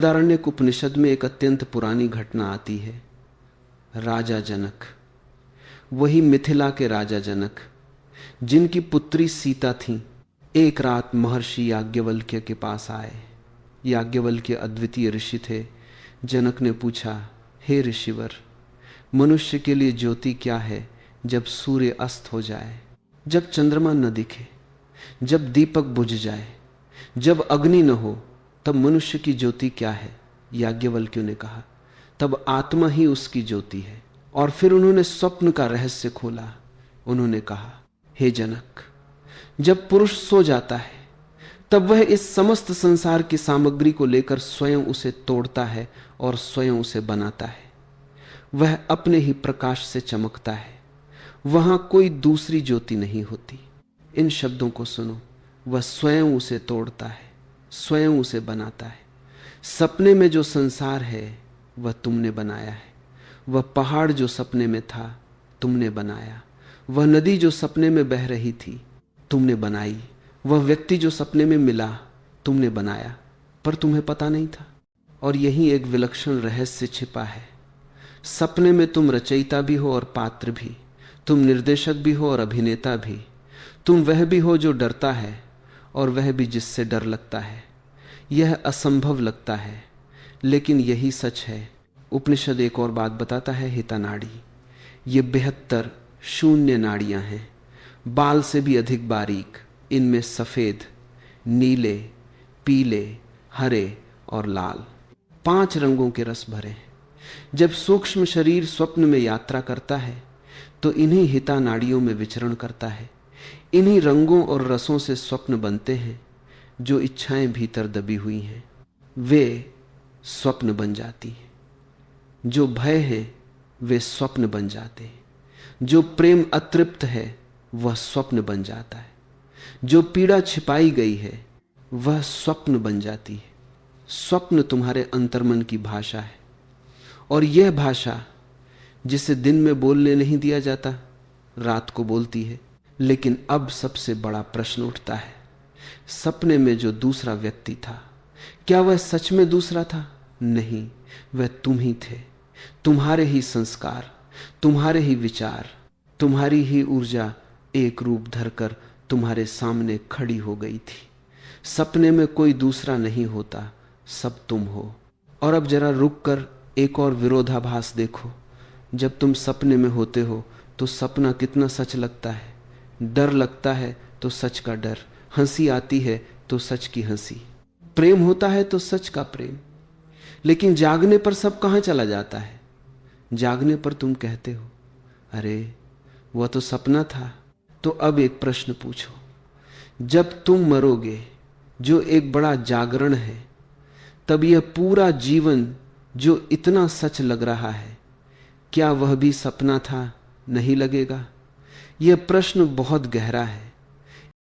बृहदारण्यक उपनिषद में एक अत्यंत पुरानी घटना आती है। राजा जनक, वही मिथिला के राजा जनक जिनकी पुत्री सीता थी, एक रात महर्षि याज्ञवल्क्य के पास आए। याज्ञवल्क्य अद्वितीय ऋषि थे। जनक ने पूछा, हे ऋषिवर, मनुष्य के लिए ज्योति क्या है जब सूर्य अस्त हो जाए, जब चंद्रमा न दिखे, जब दीपक बुझ जाए, जब अग्नि न हो, तब मनुष्य की ज्योति क्या है? याज्ञवल्क्य ने कहा, तब आत्मा ही उसकी ज्योति है। और फिर उन्होंने स्वप्न का रहस्य खोला। उन्होंने कहा, हे जनक, जब पुरुष सो जाता है तब वह इस समस्त संसार की सामग्री को लेकर स्वयं उसे तोड़ता है और स्वयं उसे बनाता है। वह अपने ही प्रकाश से चमकता है, वहां कोई दूसरी ज्योति नहीं होती। इन शब्दों को सुनो, वह स्वयं उसे तोड़ता है, स्वयं उसे बनाता है। सपने में जो संसार है वह तुमने बनाया है। वह पहाड़ जो सपने में था तुमने बनाया। वह नदी जो सपने में बह रही थी तुमने बनाई। वह व्यक्ति जो सपने में मिला तुमने बनाया, पर तुम्हें पता नहीं था। और यही एक विलक्षण रहस्य छिपा है। सपने में तुम रचयिता भी हो और पात्र भी, तुम निर्देशक भी हो और अभिनेता भी, तुम वह भी हो जो डरता है और वह भी जिससे डर लगता है। यह असंभव लगता है, लेकिन यही सच है। उपनिषद एक और बात बताता है, हिता नाड़ी। ये 72 शून्य नाड़ियां हैं, बाल से भी अधिक बारीक। इनमें सफेद, नीले, पीले, हरे और लाल 5 रंगों के रस भरे हैं। जब सूक्ष्म शरीर स्वप्न में यात्रा करता है तो इन्हीं हिता नाड़ियों में विचरण करता है। इन्हीं रंगों और रसों से स्वप्न बनते हैं। जो इच्छाएं भीतर दबी हुई हैं वे स्वप्न बन जाती हैं। जो भय है वे स्वप्न बन जाते हैं। जो प्रेम अतृप्त है वह स्वप्न बन जाता है। जो पीड़ा छिपाई गई है वह स्वप्न बन जाती है। स्वप्न तुम्हारे अंतर्मन की भाषा है, और यह भाषा जिसे दिन में बोलने नहीं दिया जाता रात को बोलती है। लेकिन अब सबसे बड़ा प्रश्न उठता है, सपने में जो दूसरा व्यक्ति था, क्या वह सच में दूसरा था? नहीं, वह तुम ही थे। तुम्हारे ही संस्कार, तुम्हारे ही विचार, तुम्हारी ही ऊर्जा एक रूप धरकर तुम्हारे सामने खड़ी हो गई थी। सपने में कोई दूसरा नहीं होता, सब तुम हो। और अब जरा रुक कर एक और विरोधाभास देखो। जब तुम सपने में होते हो तो सपना कितना सच लगता है। डर लगता है तो सच का डर, हंसी आती है तो सच की हंसी, प्रेम होता है तो सच का प्रेम। लेकिन जागने पर सब कहां चला जाता है? जागने पर तुम कहते हो, अरे वह तो सपना था। तो अब एक प्रश्न पूछो, जब तुम मरोगे, जो एक बड़ा जागरण है, तब यह पूरा जीवन जो इतना सच लग रहा है, क्या वह भी सपना था? नहीं लगेगा? यह प्रश्न बहुत गहरा है।